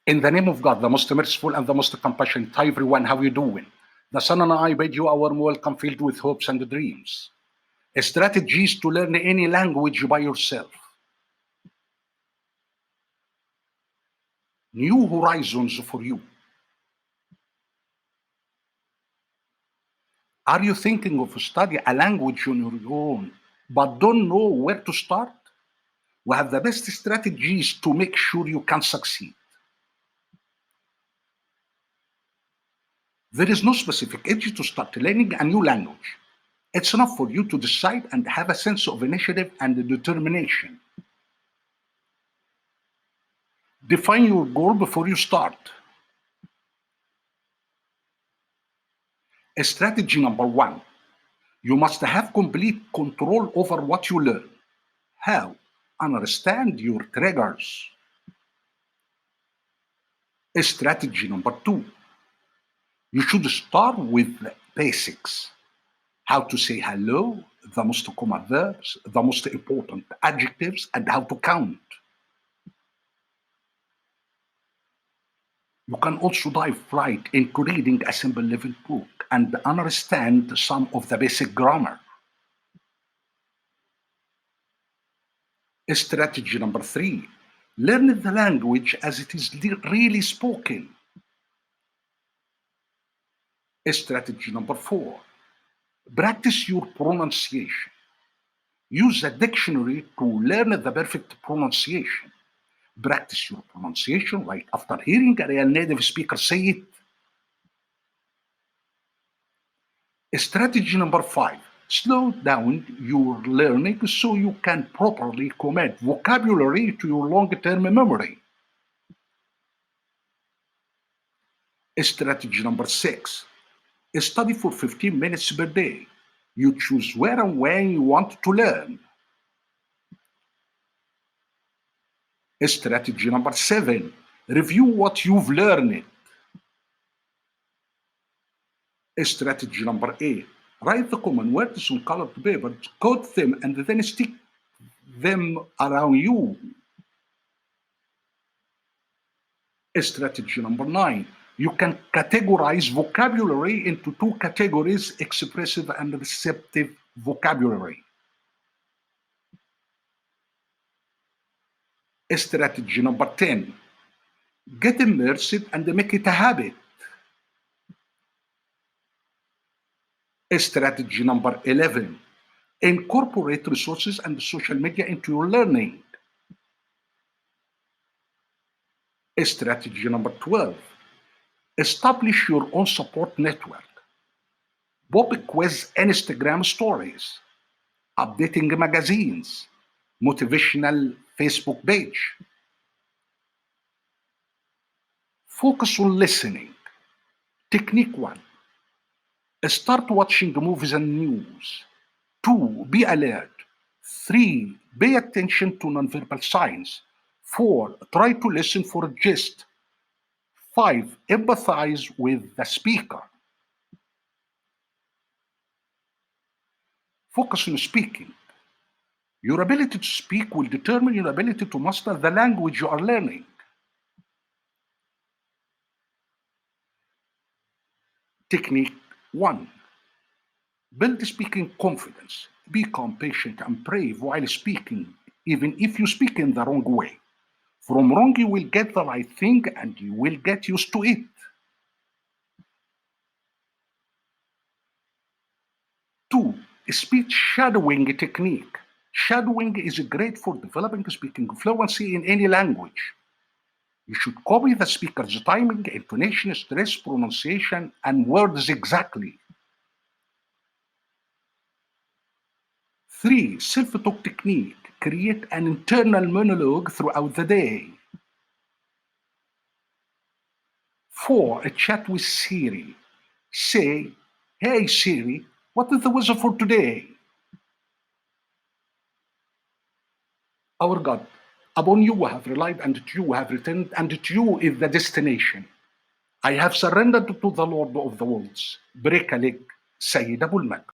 In the name of God, the most merciful and the most compassionate. Hi everyone, how you doing? The Son and I bid you a warm welcome filled with hopes and dreams. Strategies to learn any language by yourself. New horizons for you. Are you thinking of studying a language on your own, but don't know where to start? We have the best strategies to make sure you can succeed. There is no specific age to start learning a new language. It's enough for you to decide and have a sense of initiative and determination. Define your goal before you start. Strategy number 1. You must have complete control over what you learn. How? Understand your triggers. Strategy number 2. You should start with basics. How to say hello, the most common verbs, the most important adjectives, and how to count. You can also dive right into reading a simple level book and understand some of the basic grammar. Strategy number 3. Learn the language as it is really spoken. Strategy number 4. Practice your pronunciation. Use a dictionary to learn the perfect pronunciation. Practice your pronunciation right after hearing a real native speaker say it. Strategy number 5. Slow down your learning so you can properly commit vocabulary to your long-term memory. Strategy number 6. Study for 15 minutes per day. You choose where and when you want to learn. Strategy number 7. Review what you've learned. Strategy number 8. Write the common words on colored paper, quote them, and then stick them around you. Strategy number 9. You can categorize vocabulary into 2 categories, expressive and receptive vocabulary. Strategy number 10. Get immersed and make it a habit. Strategy number 11. Incorporate resources and social media into your learning. Strategy number 12. Establish your own support network. Pop quiz Instagram stories. Updating magazines. Motivational Facebook page. Focus on listening. Technique 1. Start watching movies and news. 2. Be alert. 3. Pay attention to nonverbal signs. 4. Try to listen for a gist. 5. Empathize with the speaker. Focus on speaking. Your ability to speak will determine your ability to master the language you are learning. Technique 1. Build speaking confidence. Be calm, patient, and brave while speaking, even if you speak in the wrong way. From wrong, you will get the right thing and you will get used to it. 2. Speech shadowing technique. Shadowing is great for developing speaking fluency in any language. You should copy the speaker's timing, intonation, stress, pronunciation, and words exactly. 3. Self-talk technique. Create an internal monologue throughout the day. 4. A chat with Siri. Say, "Hey Siri, what is the weather for today?" Our God, upon you we have relied, and to you we have returned, and to you is the destination. I have surrendered to the Lord of the worlds. Break a leg, Sayyid Abul Mak.